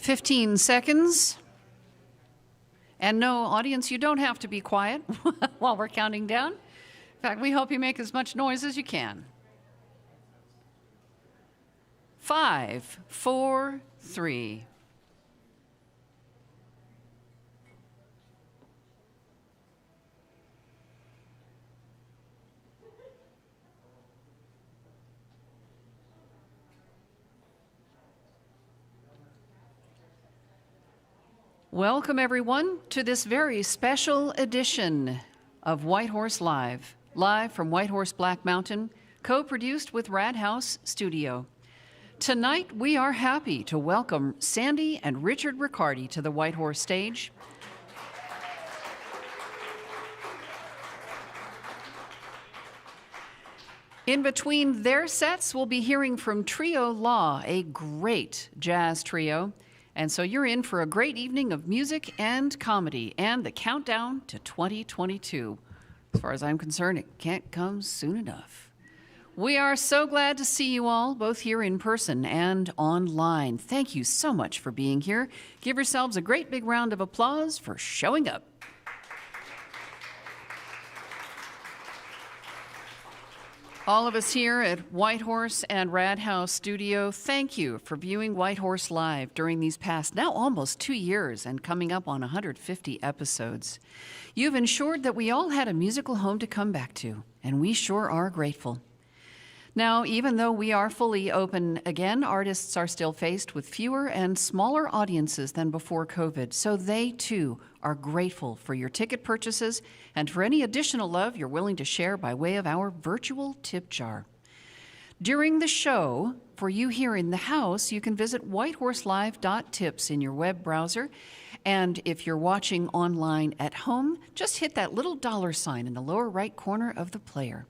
15 seconds. And no, audience, you don't have to be quiet while we're counting down. In fact, we hope you make as much noise as you can. 5, 4, 3. Welcome, everyone, to this very special edition of White Horse Live, live from White Horse Black Mountain, co-produced with RadHaus.Studio. Tonight, we are happy to welcome Sandy and Richard Riccardi to the White Horse stage. In between their sets, we'll be hearing from Trio Law, a great jazz trio. And so you're in for a great evening of music and comedy and the countdown to 2022. As far as I'm concerned, it can't come soon enough. We are so glad to see you all, both here in person and online. Thank you so much for being here. Give yourselves a great big round of applause for showing up. All of us here at White Horse and RadHaus.Studio, thank you for viewing White Horse Live during these past, now almost 2 years and coming up on 150 episodes. You've ensured that we all had a musical home to come back to, and we sure are grateful. Now, even though we are fully open again, artists are still faced with fewer and smaller audiences than before COVID, so they too are grateful for your ticket purchases and for any additional love you're willing to share by way of our virtual tip jar. During the show, for you here in the house, you can visit whitehorselive.tips in your web browser, and if you're watching online at home, just hit that little $sign in the lower right corner of the player.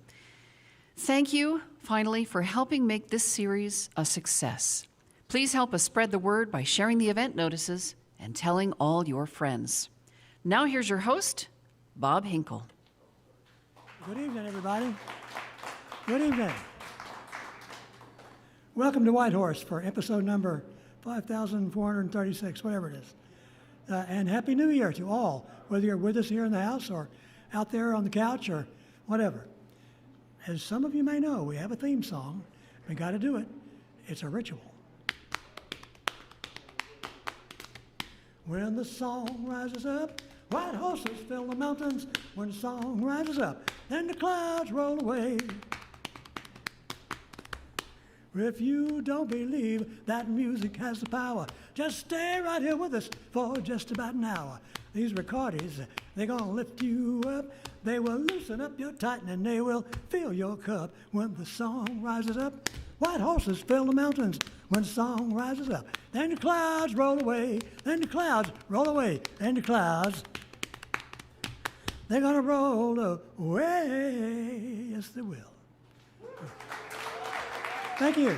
Thank you, finally, for helping make this series a success. Please help us spread the word by sharing the event notices and telling all your friends. Now here's your host, Bob Hinkle. Good evening, everybody. Good evening. Welcome to White Horse for episode number 5,436, whatever it is. And Happy New Year to all, whether you're with us here in the house or out there on the couch or whatever. As some of you may know, we have a theme song. We got to do it. It's a ritual. When the song rises up, white horses fill the mountains. When the song rises up, then the clouds roll away. If you don't believe that music has the power, just stay right here with us for just about an hour. These Riccardis, they're going to lift you up. They will loosen up your tighten and they will fill your cup. When the song rises up, white horses fill the mountains. When the song rises up, then the clouds roll away. Then the clouds roll away. Then the clouds, they're going to roll away. Yes, they will. Thank you.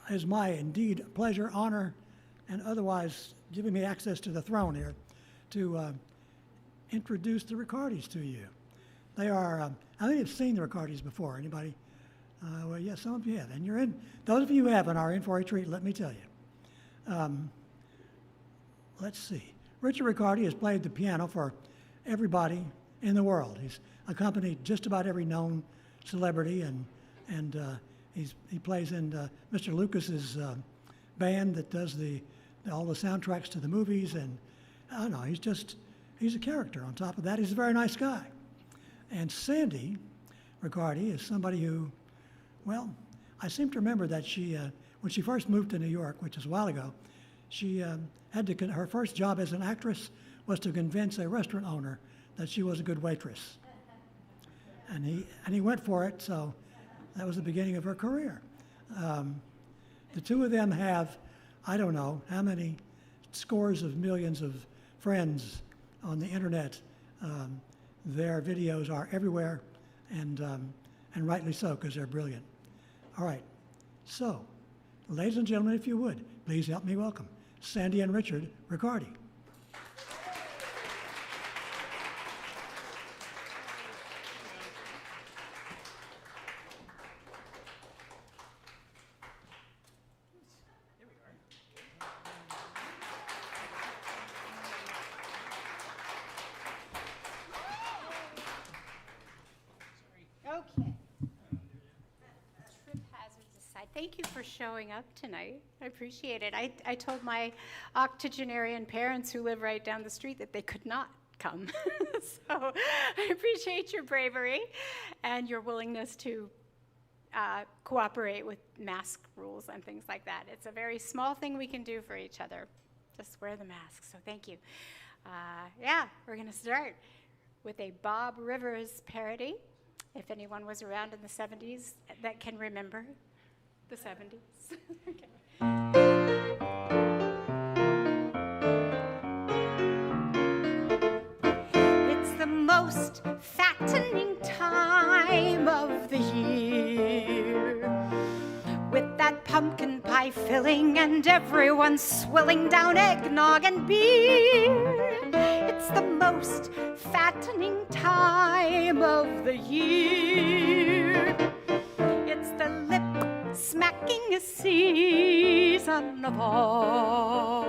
It's my indeed pleasure, honor, and otherwise giving me access to the throne here to introduce the Riccardis to you. They are, I think you've seen the Riccardis before. Anybody? Well, yes, some of you have. And you're in, those of you who haven't are in for a treat, let me tell you. Let's see. Richard Riccardi has played the piano for everybody in the world. He's accompanied just about every known celebrity, and he plays in Mr. Lucas's band that does all the soundtracks to the movies, and I don't know, he's a character. On top of that, he's a very nice guy. And Sandy Riccardi is somebody who, well, I seem to remember that she, when she first moved to New York, which is a while ago, she her first job as an actress was to convince a restaurant owner that she was a good waitress. And he went for it, so that was the beginning of her career. The two of them have, I don't know how many scores of millions of friends on the internet. Their videos are everywhere, and rightly so, because they're brilliant. All right, so, ladies and gentlemen, if you would, please help me welcome Sandy and Richard Riccardi. thank you for showing up tonight. I appreciate it. I told my octogenarian parents who live right down the street that they could not come. So I appreciate your bravery and your willingness to cooperate with mask rules and things like that. It's a very small thing we can do for each other. Just wear the mask, so thank you. Yeah, we're gonna start with a Bob Rivers parody. If anyone was around in the 70s that can remember the 70s. Okay. It's the most fattening time of the year, with that pumpkin pie filling and everyone swilling down eggnog and beer. It's the most fattening time of the year. It's the lip-smacking season of all.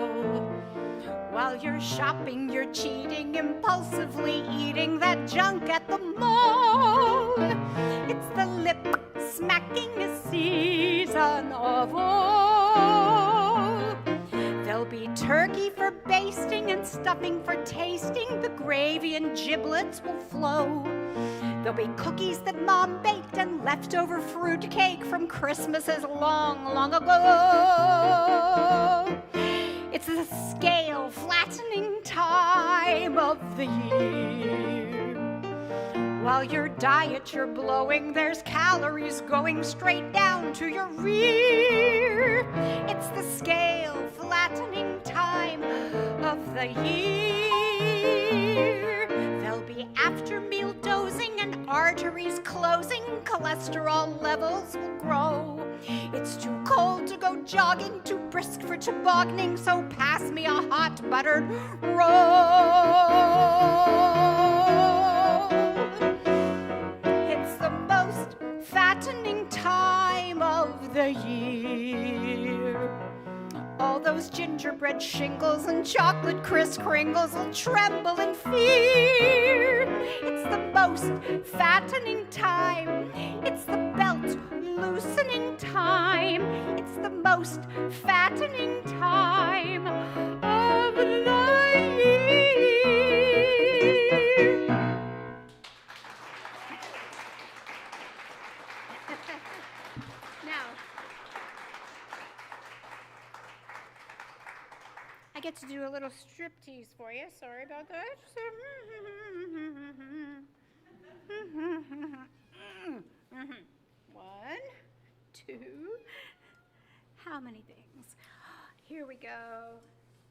While you're shopping, you're cheating, impulsively eating that junk at the mall. It's the lip-smacking season of all. There'll be turkey for basting and stuffing for tasting. The gravy and giblets will flow. There'll be cookies that Mom baked and leftover fruit cake from Christmases long, long ago. It's the scale flattening time of the year. While your diet you're blowing, there's calories going straight down to your rear. It's the scale flattening time of the year. There'll be after meal dozing and arteries closing. Cholesterol levels will grow. It's too cold to go jogging, too brisk for tobogganing, so pass me a hot buttered roll. It's the most fattening time of the year. All those gingerbread shingles and chocolate Kris Kringles will tremble in fear. It's the most fattening time. It's the belt loosening time. It's the most fattening time of the year. Now, I get to do a little striptease for you. Sorry about that. One, two. How many things? Here we go.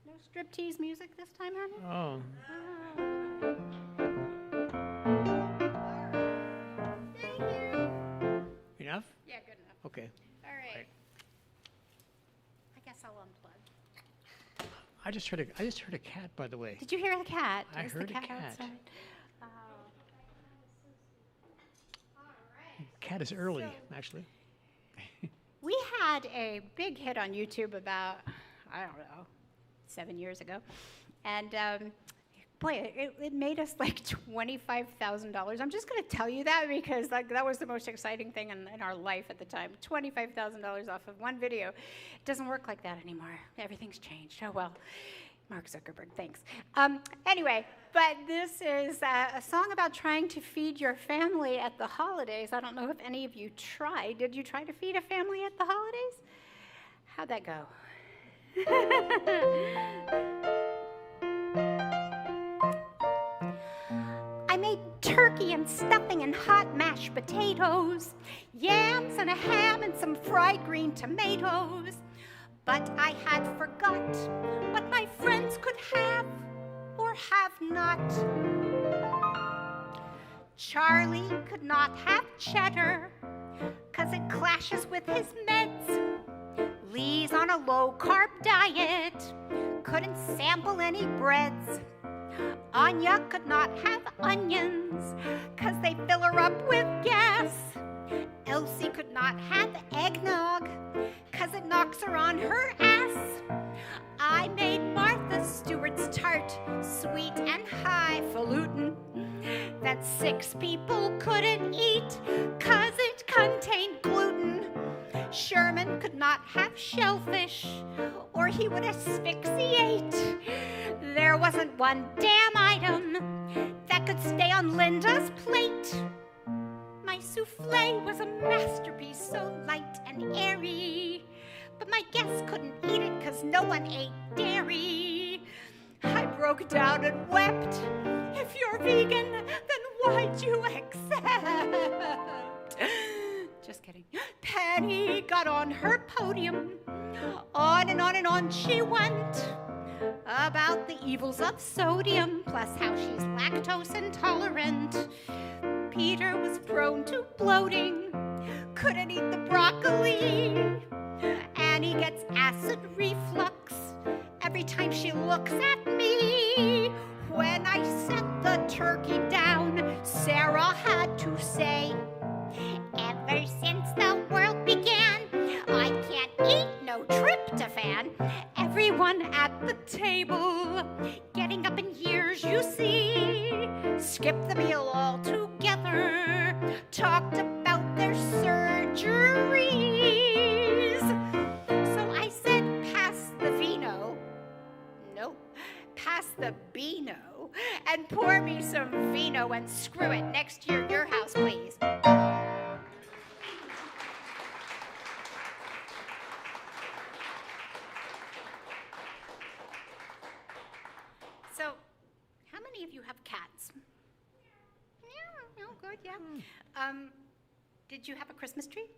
No striptease music this time, honey? Oh. Thank you. Enough? Yeah, good enough. Okay. All right. Right. I guess I'll unplug. I just heard a cat, by the way. Did you hear the cat? I There's heard the a cat. outside. All right. Cat is early, actually. We had a big hit on YouTube about, I don't know, 7 years ago. And boy, it made us like $25,000. I'm just going to tell you that because that was the most exciting thing in our life at the time. $25,000 off of one video. It doesn't work like that anymore. Everything's changed. Oh, well. Mark Zuckerberg, thanks. Anyway, but this is a song about trying to feed your family at the holidays. I don't know if any of you tried. Did you try to feed a family at the holidays? How'd that go? I made turkey and stuffing and hot mashed potatoes, yams and a ham and some fried green tomatoes. But I had forgot what my friends could have or have not. Charlie could not have cheddar, 'cause it clashes with his meds. Lee's on a low-carb diet, couldn't sample any breads. Anya could not have onions, 'cause they fill her up with gas. Elsie could not have eggnog, 'cause it knocks her on her ass. I made Martha Stewart's tart, sweet and highfalutin, that 6 people couldn't eat, 'cause it contained gluten. Sherman not have shellfish, or he would asphyxiate. There wasn't one damn item that could stay on Linda's plate. My souffle was a masterpiece, so light and airy, but my guests couldn't eat it because no one ate dairy. I broke down and wept. If you're vegan, then why'd you accept? Just kidding. Penny got on her podium. On and on and on she went about the evils of sodium, plus how she's lactose intolerant. Peter was prone to bloating, couldn't eat the broccoli. Annie gets acid reflux every time she looks at me. When I set the turkey down, Sarah had to say, ever since the world began, I can't eat no tryptophan. Everyone at the table, getting up in years, you see, skipped the meal altogether, talked about their surgeries. So I said, pass the vino. Nope, pass the Beano, and pour me some vino and screw it. Next year, your house, please. So, how many of you have cats? Yeah, no, good, yeah. Did you have a Christmas tree?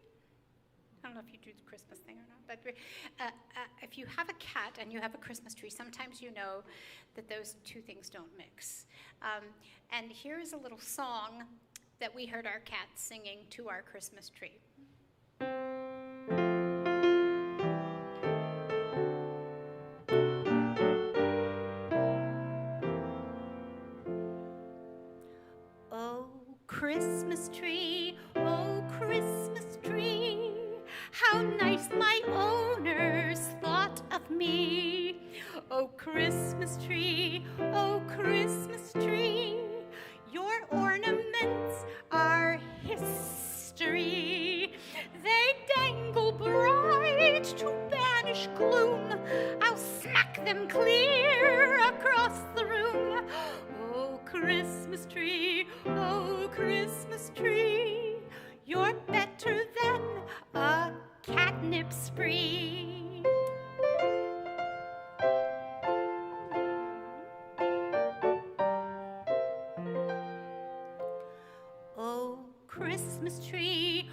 I don't know if you do the Christmas thing or not, but if you have a cat and you have a Christmas tree, sometimes you know that those two things don't mix. And here is a little song that we heard our cat singing to our Christmas tree. Oh, Christmas tree, oh, Christmas tree, how nice my owners thought of me. Oh, Christmas tree, your ornaments are history. They dangle bright to banish gloom. I'll smack them clear across the room. Oh, Christmas tree, you're better than a catnip spree. Oh, Christmas tree,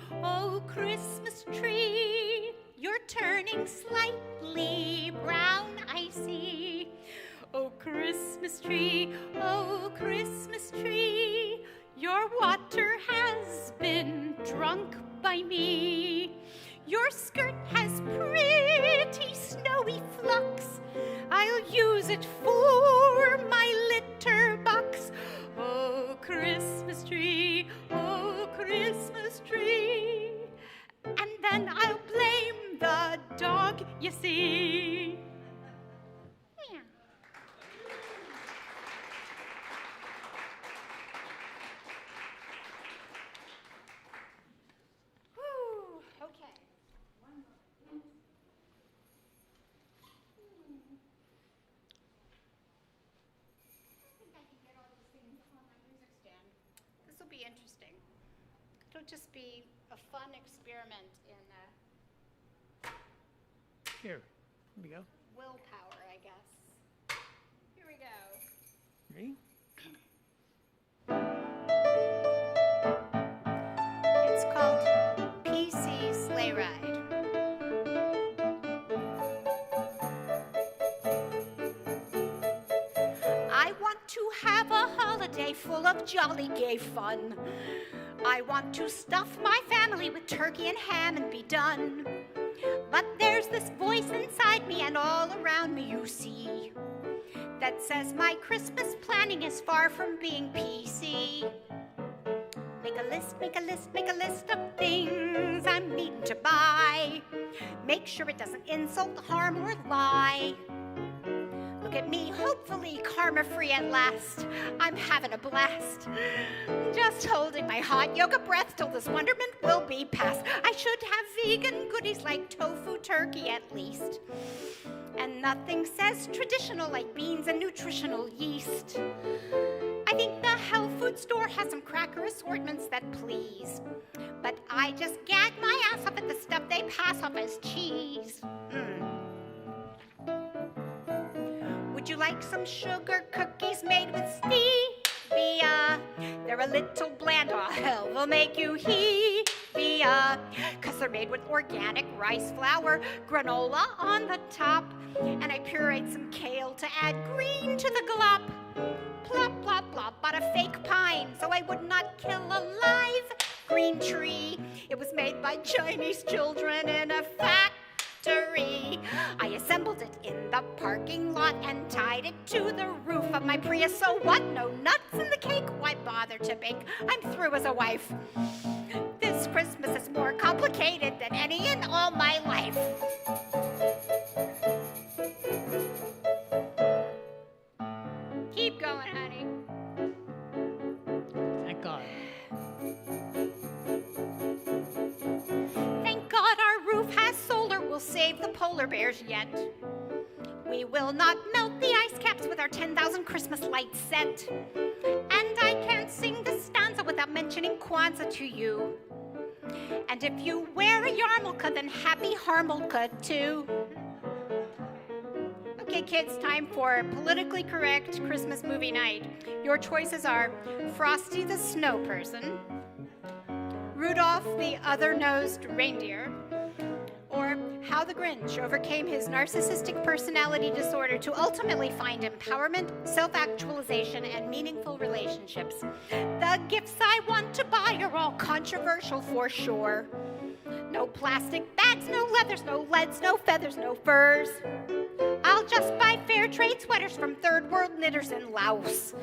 you're turning slightly brown, I see. Oh, Christmas tree, your water has been drunk by me. Your skirt has pretty snowy flux. I'll use it for my litter box. Oh, Christmas tree, and then I'll blame the dog, you see. Yeah. Whew, okay. One more. I think I can get all these things on my music stand. This will be interesting. It'll just be a fun experiment in Here, here we go. willpower, I guess. Here we go. Ready? It's called PC Sleigh Ride. I want to have a holiday full of jolly gay fun. I want to stuff my family with turkey and ham and be done. But there's this voice inside me and all around me, you see, that says my Christmas planning is far from being PC. Make a list, make a list, make a list of things I'm needing to buy. Make sure it doesn't insult, harm, or lie. Look at me, hopefully karma-free at last. I'm having a blast. Just holding my hot yoga breath till this wonderment will be past. I should have vegan goodies like tofu turkey at least. And nothing says traditional like beans and nutritional yeast. I think the health food store has some cracker assortments that please. But I just gag my ass off at the stuff they pass off as cheese. Would you like some sugar cookies made with stevia? They're a little bland, oh hell, they'll make you heavier. 'Cause they're made with organic rice flour, granola on the top, and I pureed some kale to add green to the glop. Plop, plop, plop, bought a fake pine so I would not kill a live green tree. It was made by Chinese children in a factory. I assembled it in the parking lot and tied it to the roof of my Prius. So what? No nuts in the cake? Why bother to bake? I'm through as a wife. This Christmas is more complicated than any in all my life. Keep going, honey. Thank God. Thank God our roof has solar. We'll save the polar bears yet. We will not melt the ice caps with our 10,000 Christmas lights set. And I can't sing the stanza without mentioning Kwanzaa to you. And if you wear a yarmulke, then happy Harmulke too. Okay, kids, time for politically correct Christmas movie night. Your choices are Frosty the Snow Person, Rudolph the Other-Nosed Reindeer, or How the Grinch Overcame His Narcissistic Personality Disorder to ultimately find empowerment, self-actualization, and meaningful relationships. The gifts I want to buy are all controversial for sure. No plastic bags, no leathers, no leads, no feathers, no furs. I'll just buy fair trade sweaters from third world knitters in Laos.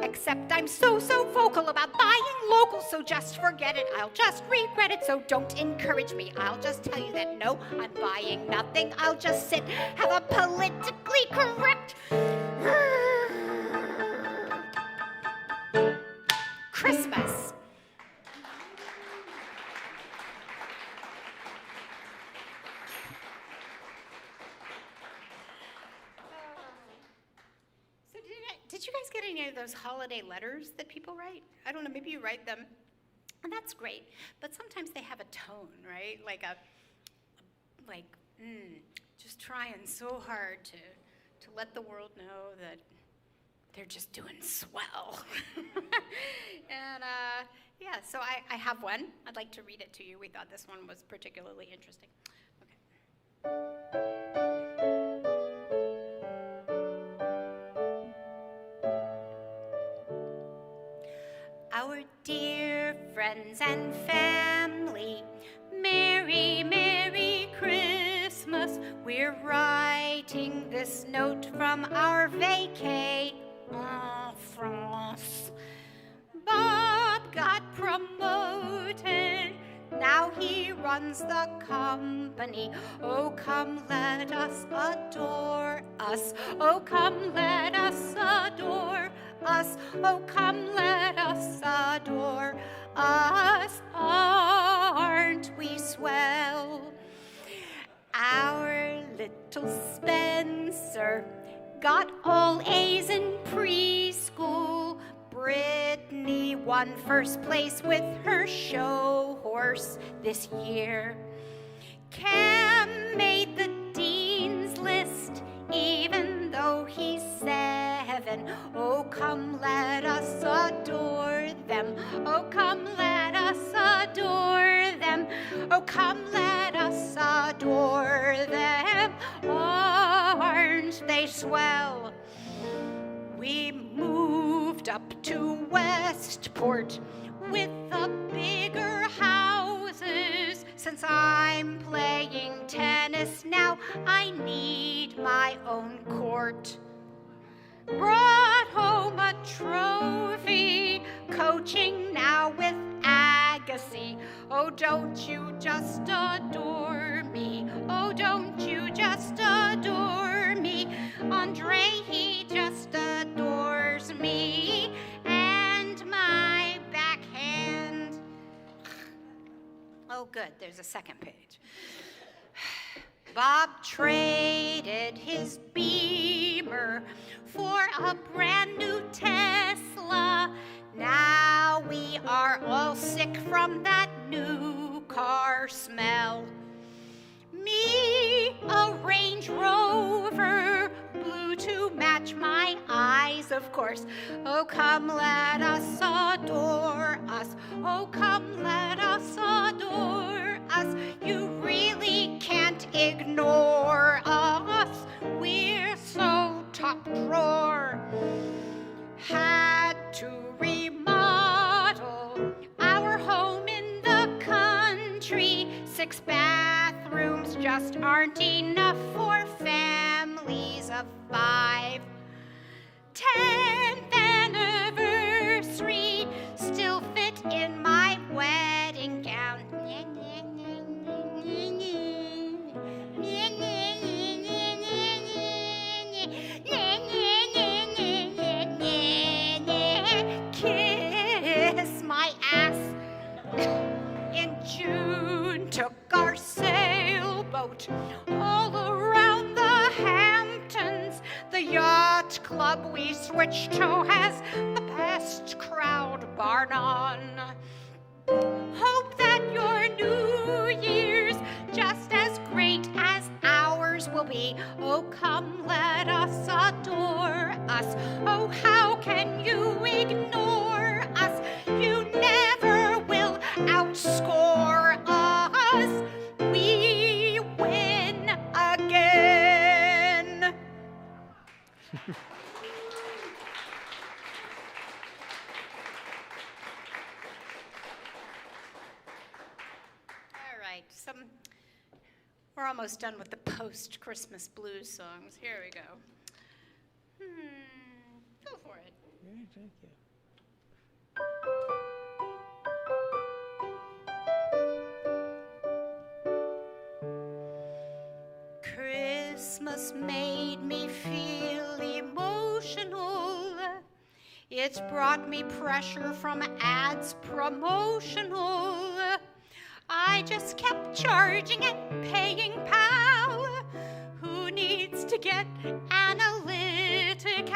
Except I'm so vocal about buying local, so just forget it. I'll just regret it, so don't encourage me. I'll just tell you that no, I'm buying nothing. I'll just sit, have a politically correct Christmas. Did you guys get any of those holiday letters that people write? I don't know, maybe you write them, and that's great. But sometimes they have a tone, right? Just trying so hard to let the world know that they're just doing swell. And yeah, so I have one. I'd like to read it to you. We thought this one was particularly interesting. Okay. Our dear friends and family, Merry, Merry Christmas. We're writing this note from our vacay en France. Bob got promoted, now he runs the company. Oh, come let us adore us. Oh, come let us adore us. Oh, come let us adore us. Aren't we swell? Our little Spencer got all A's in preschool. Brittany won first place with her show horse this year. Cam made the dean's list, even though he's 7. Oh, come let us adore them. Oh, come let us adore them. Oh, come let us adore them. Aren't they swell? We moved up to Westport with the bigger houses. Since I'm playing tennis now, I need my own court. Brought home a trophy, coaching now with Agassi. Oh, don't you just adore me? Oh, don't you just adore me? Andre, he just adores me and my backhand. Oh, good, there's a second page. Bob traded his Beamer for a brand new Tesla. Now we are all sick from that new car smell. Me, a Range Rover, blue to match my eyes, of course. Oh, come let us adore us. Oh, come let us adore us. You really can't ignore us. We're so top drawer. Had to remodel our home in the country. 6 bathrooms just aren't enough for families of 5. 10th anniversary, still fit in my wedding gown. Kiss my ass. In June, took our sailboat all around the Hamptons. The yacht club we switched to has the best crowd, bar none. Hope that your New Year's just as great as ours will be. Oh, come let us adore us. Oh, how can you ignore us? You never will outscore us. We win again. All right, we're almost done with the post-Christmas blues songs. Here we go. Go for it. Yeah, thank you. Christmas made me feel emotional. It's brought me pressure from ads promotional. I just kept charging and paying, pal. Who needs to get analytical?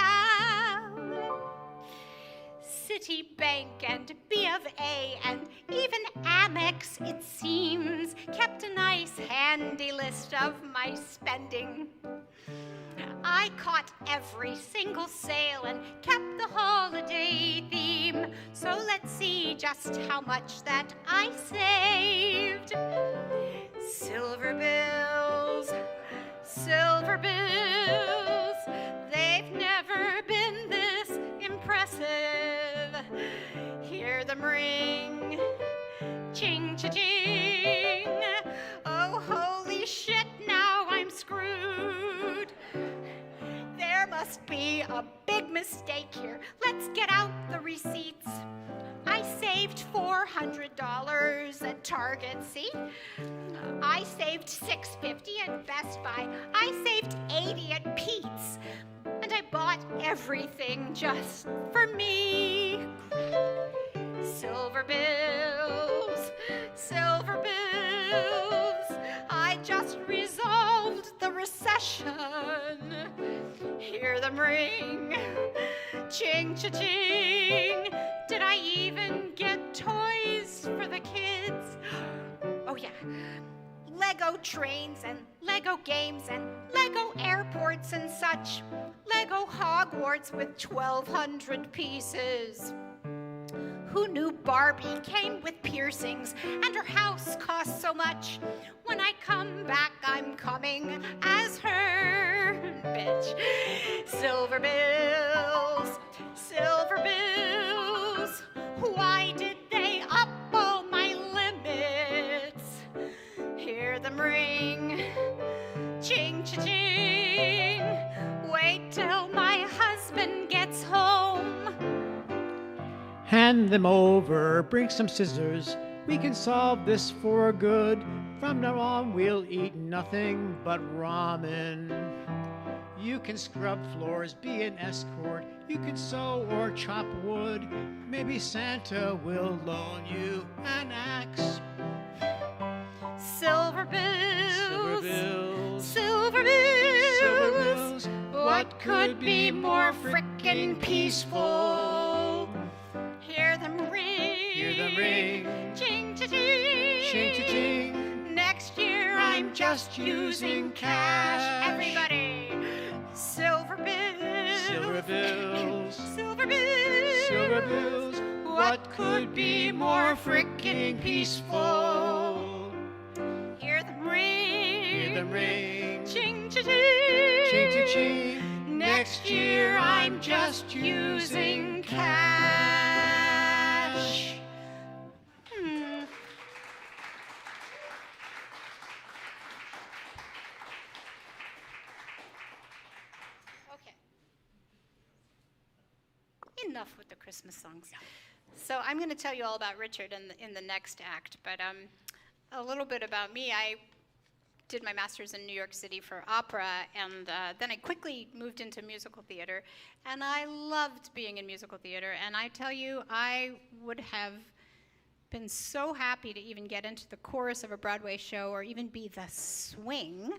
Citibank and B of A and even Amex, it seems, kept a nice handy list of my spending. I caught every single sale and kept the holiday theme. So let's see just how much that I saved. Silver bills, they've never been this impressive. Hear them ring, ching, cha-ching. Oh, holy shit, now I'm screwed. There must be a big mistake here. Let's get out the receipts. I saved $400 at Target, see? I saved $650 at Best Buy. I saved $80 at Pete's. And I bought everything just for me. Silver bills, I just resolved the recession. Hear them ring, ching, cha-ching. Did I even get toys for the kids? Oh yeah, Lego trains and Lego games and Lego airports and such. Lego Hogwarts with 1,200 pieces. Who knew Barbie came with piercings and her house cost so much? When I come back, I'm coming as her, bitch. Silver bills, why did they up all my limits? Hear them ring, ching, cha-ching. Wait till my husband gets home. Hand them over, bring some scissors. We can solve this for good. From now on, we'll eat nothing but ramen. You can scrub floors, be an escort. You can sew or chop wood. Maybe Santa will loan you an axe. Silver bills, Silver bills, silver bills, silver bills. What could be more frickin' peaceful? Hear them ring, Hear them ring, ching cha ching, ching cha ching. Next year I'm just using cash. Everybody, silver bills, Silver bills, silver bills, silver bills. What could be more frickin' peaceful? Hear them ring, Hear them ring, ching cha ching, ching cha ching. Next year I'm just using cash. Okay. Enough with the Christmas songs. So I'm going to tell you all about Richard in the next act, but a little bit about me. I did my master's in New York City for opera, and then I quickly moved into musical theater, and I loved being in musical theater, and I tell you, I would have been so happy to even get into the chorus of a Broadway show or even be the swing.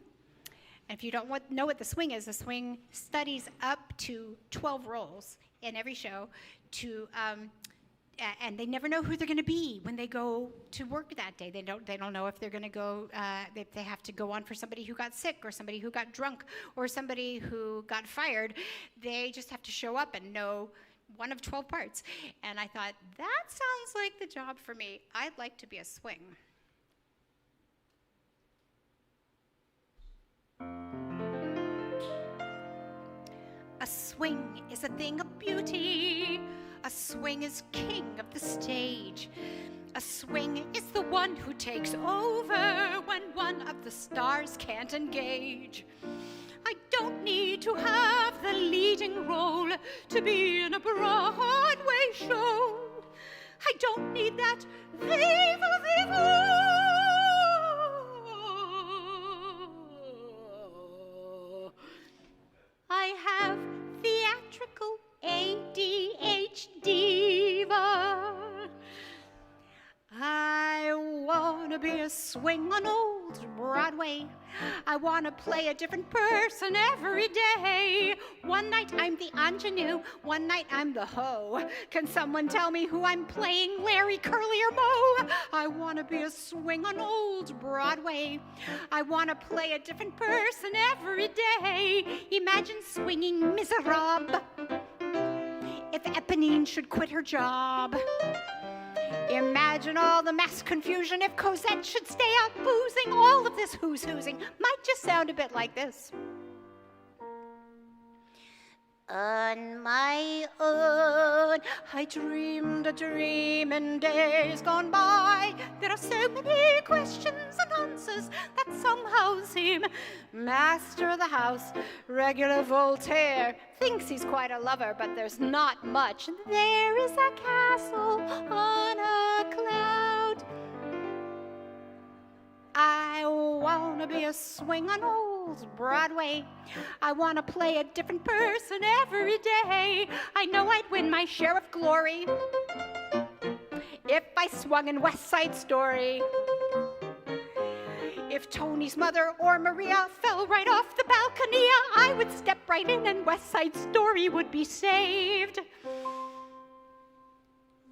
And if you don't know what the swing is, the swing studies up to 12 roles in every show and they never know who they're going to be when they go to work that day. They don't know if they're going to go. They have to go on for somebody who got sick, or somebody who got drunk, or somebody who got fired. They just have to show up and know one of 12 parts. And I thought, that sounds like the job for me. I'd like to be a swing. A swing is a thing of beauty. A swing is king of the stage. A swing is the one who takes over when one of the stars can't engage. I don't need to have the leading role to be in a Broadway show. I don't need that viva viva. I have theatrical ADHD. I want to be a swing on old Broadway. I want to play a different person every day. One night I'm the ingenue, one night I'm the hoe. Can someone tell me who I'm playing, Larry, Curly, or Moe? I want to be a swing on old Broadway. I want to play a different person every day. Imagine swinging Miserable if Eponine should quit her job. Imagine all the mass confusion if Cosette should stay out boozing. All of this who's-whoozing might just sound a bit like this. On my own, I dreamed a dream in days gone by. There are so many questions and answers that somehow seem. Master of the house, regular Voltaire, thinks he's quite a lover, but there's not much. There is a castle on a cloud. I want to be a swing on old Broadway. I want to play a different person every day. I know I'd win my share of glory if I swung in West Side Story. If Tony's mother or Maria fell right off the balcony, I would step right in and West Side Story would be saved.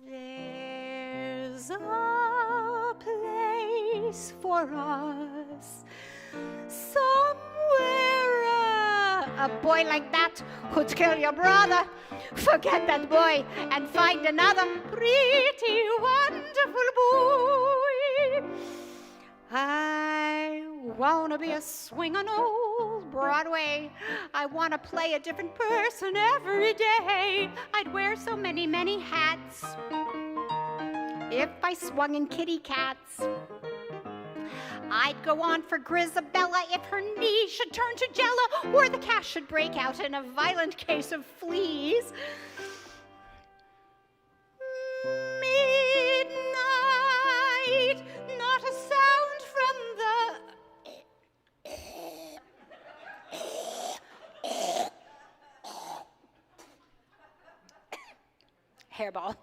There's a place for us somewhere. A boy like that who'd kill your brother. Forget that boy and find another pretty wonderful boy. I want to be a swing on old Broadway. I want to play a different person every day. I'd wear so many, many hats if I swung in kitty cats. I'd go on for Grisabella if her knee should turn to Jell-O, or the cat should break out in a violent case of fleas. Midnight, not a sound from the hairball.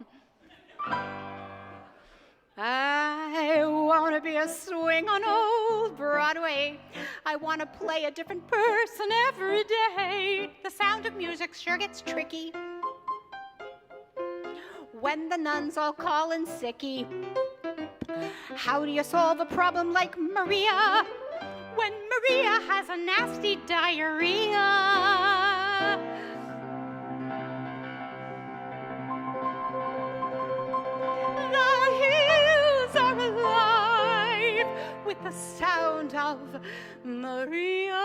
I want to be a swing on old Broadway. I want to play a different person every day. The sound of music sure gets tricky when the nuns all call in sicky. How do you solve a problem like Maria when Maria has a nasty diarrhea? The hills are alive with the sound of Maria.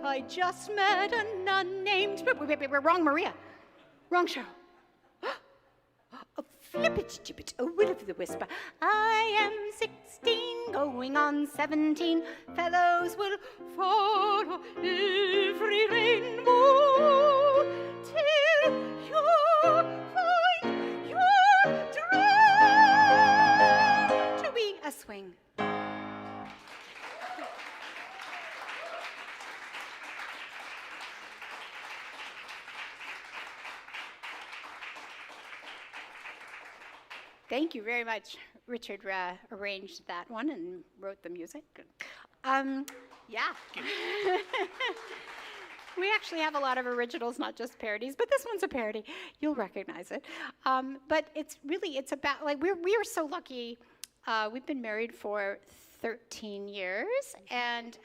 I just met a nun named... Wait, wrong Maria. Wrong show. A flippity-jibbit, a will-o'-the-wisp. I am 16, going on 17. Fellows will follow every rainbow till you find your dream to be a swing. Thank you very much. Richard arranged that one and wrote the music. Yeah. We actually have a lot of originals, not just parodies, but this one's a parody. You'll recognize it. But it's about, like, we are so lucky. We've been married for 13 years, and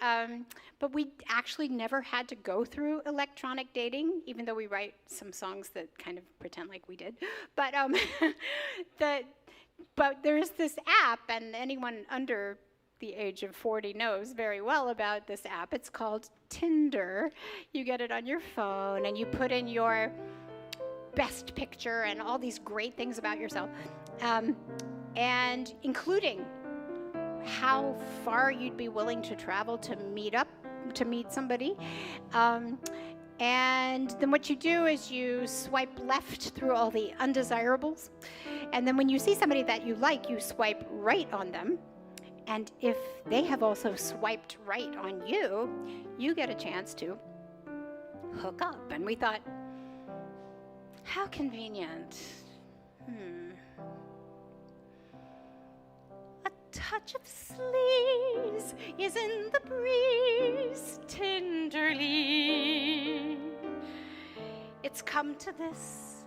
but we actually never had to go through electronic dating, even though we write some songs that kind of pretend like we did. But but there's this app, and anyone under the age of 40 knows very well about this app. It's called Tinder. You get it on your phone, and you put in your best picture and all these great things about yourself, and including how far you'd be willing to travel to meet somebody. And then what you do is you swipe left through all the undesirables. And then when you see somebody that you like, you swipe right on them. And if they have also swiped right on you, you get a chance to hook up. And we thought, how convenient. A touch of sleaze is in the breeze, tenderly. It's come to this,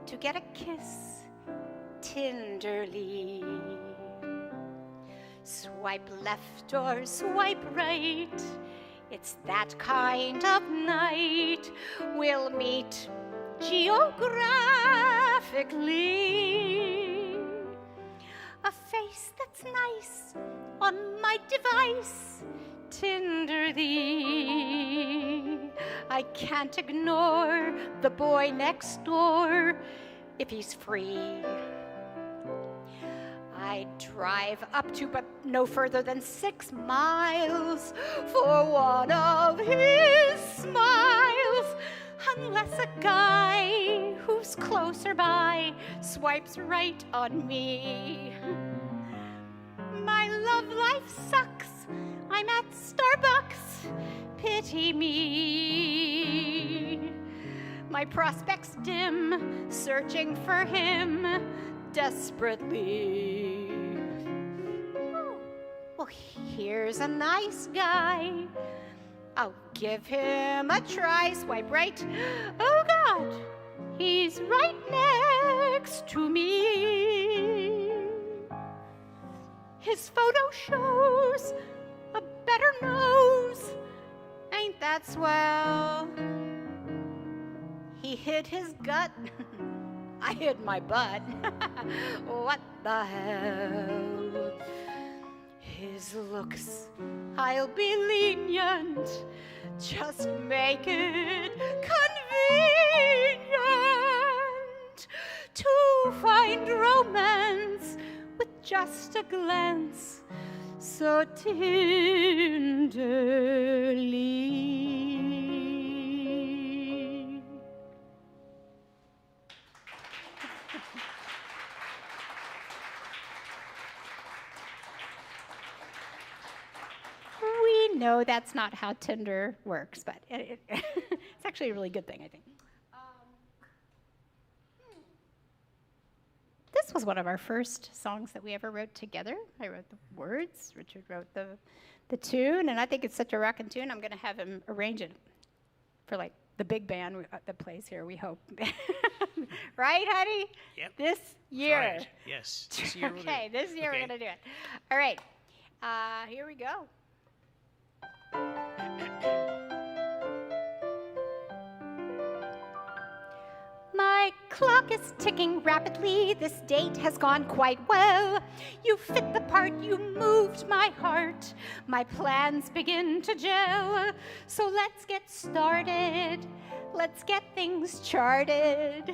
to get a kiss, tenderly. Swipe left or swipe right, it's that kind of night. We'll meet geographically. A face that's nice on my device, tenderly. I can't ignore the boy next door if he's free. I drive up to but no further than 6 miles for one of his smiles, unless a guy who's closer by swipes right on me. My love life sucks. I'm at Starbucks. Pity me. My prospects dim, searching for him desperately. Oh, well, here's a nice guy. I'll give him a try. Swipe right. Oh, God, he's right next to me. His photo shows a better nose. Ain't that swell? He hid his gut. I hid my butt. What the hell? His looks, I'll be lenient. Just make it convenient to find romance with just a glance so tenderly. We know that's not how Tinder works, but it's actually a really good thing, I think. This was one of our first songs that we ever wrote together. I wrote the words, Richard wrote the tune, and I think it's such a rockin' tune, I'm going to have him arrange it for, like, the big band that plays here, we hope. Right, honey? Yep. This year. Right. Yes. This year we'll do Okay, it. this year we're Okay. going to do it. All right. Here we go. My clock is ticking rapidly. This date has gone quite well. You fit the part, you moved my heart. My plans begin to gel. So let's get started. Let's get things charted.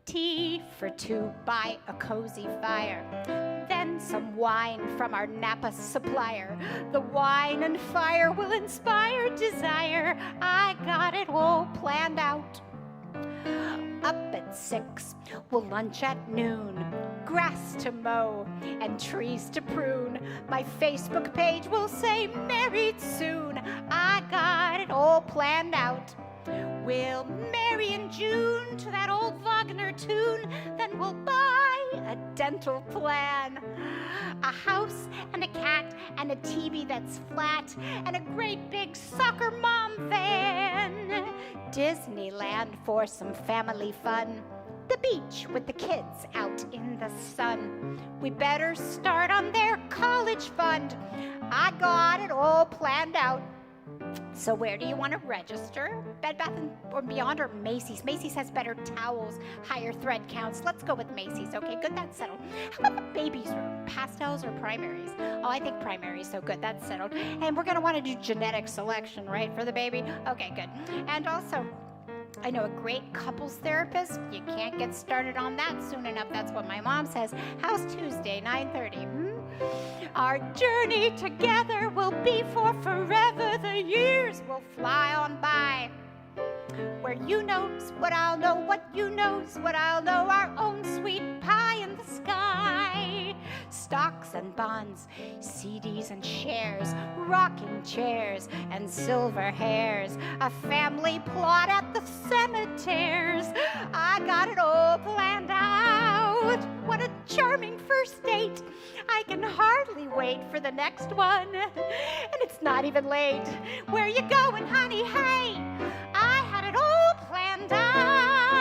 Tea for two by a cozy fire. Then some wine from our Napa supplier. The wine and fire will inspire desire. I got it all planned out. Up at 6, we'll lunch at noon. Grass to mow and trees to prune. My Facebook page will say married soon. I got it all planned out. We'll marry in June to that old Wagner tune. Then we'll buy a dental plan. A house and a cat and a TV that's flat. And a great big soccer mom van. Disneyland for some family fun. The beach with the kids out in the sun. We better start on their college fund. I got it all planned out. So where do you want to register? Bed Bath & Beyond or Macy's? Macy's has better towels, higher thread counts. Let's go with Macy's. Okay, good, that's settled. How about the baby's room? Pastels or primaries? Oh, I think primaries, so good, that's settled. And we're going to want to do genetic selection, right, for the baby? Okay, good. And also, I know a great couples therapist. You can't get started on that soon enough. That's what my mom says. How's Tuesday, 9:30? Our journey together will be for forever. The years will fly on by. Where you knows what I'll know, what you knows what I'll know. Our own sweet pie in the sky. Stocks and bonds, CDs and shares, rocking chairs and silver hairs. A family plot at the cemeteries. I got it all planned out. What a charming first date. I can hardly wait for the next one. And it's not even late. Where you going, honey? Hey, I had it all planned out.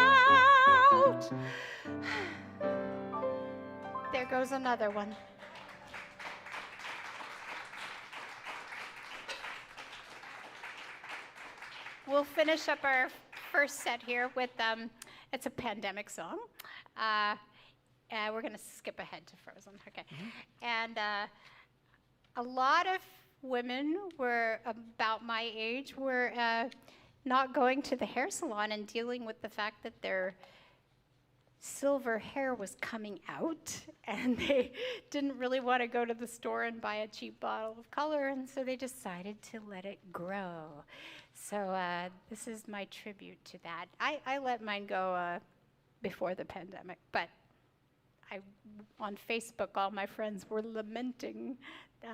There goes another one. We'll finish up our first set here with, it's a pandemic song. We're going to skip ahead to Frozen, okay. And a lot of women were about my age were not going to the hair salon and dealing with the fact that their silver hair was coming out, and they didn't really want to go to the store and buy a cheap bottle of color, and so they decided to let it grow. So this is my tribute to that. I let mine go before the pandemic, but on Facebook, all my friends were lamenting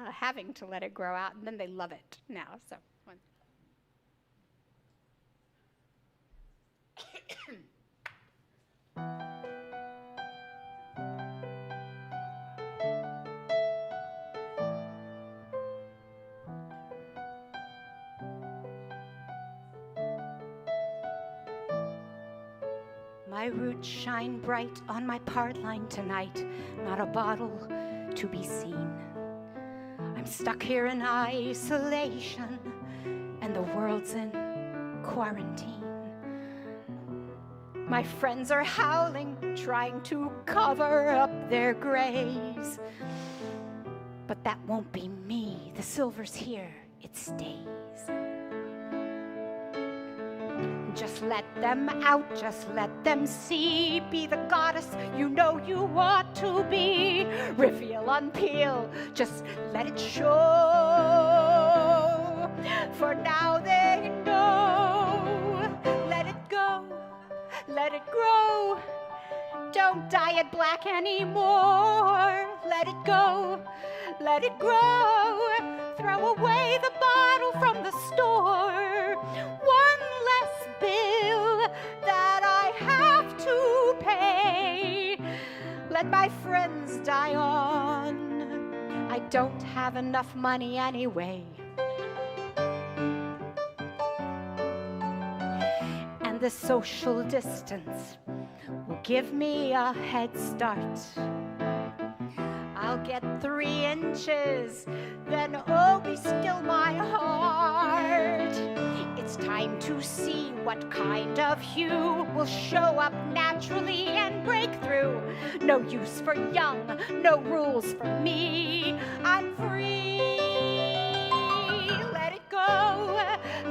having to let it grow out, and then they love it now. So. My roots shine bright on my part line tonight, not a bottle to be seen. I'm stuck here in isolation, and the world's in quarantine. My friends are howling, trying to cover up their graves. But that won't be me. The silver's here, it stays. Just let them out, just let them see. Be the goddess you know you ought to be. Reveal, unpeel, just let it show. For now they know. Let it go, let it grow. Don't dye it black anymore. Let it go, let it grow. Throw away the bottle from the store. One less bill that I have to pay. and my friends die on. I don't have enough money anyway. And the social distance will give me a head start. I'll get 3 inches, then oh, be still my heart. It's time to see what kind of hue will show up naturally and break through. No use for young, no rules for me. I'm free. Let it go,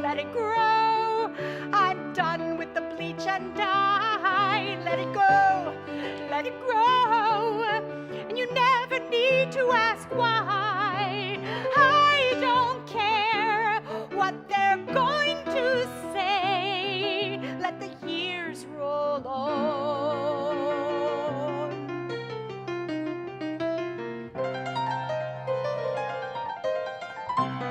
let it grow. I'm done with the bleach and dye. Let it go, let it grow. And you never need to ask why. I don't care what they're going to say. Let the years roll on.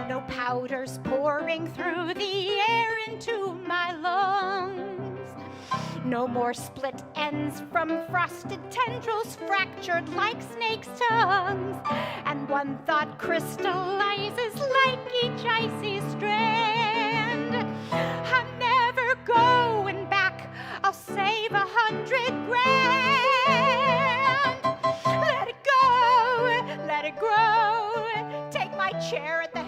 No powders pouring through the air into my lungs. No more split ends from frosted tendrils fractured like snakes' tongues. And one thought crystallizes like each icy strand. I'm never going back. I'll save 100 grand. Let it go, let it grow. Take my chair at the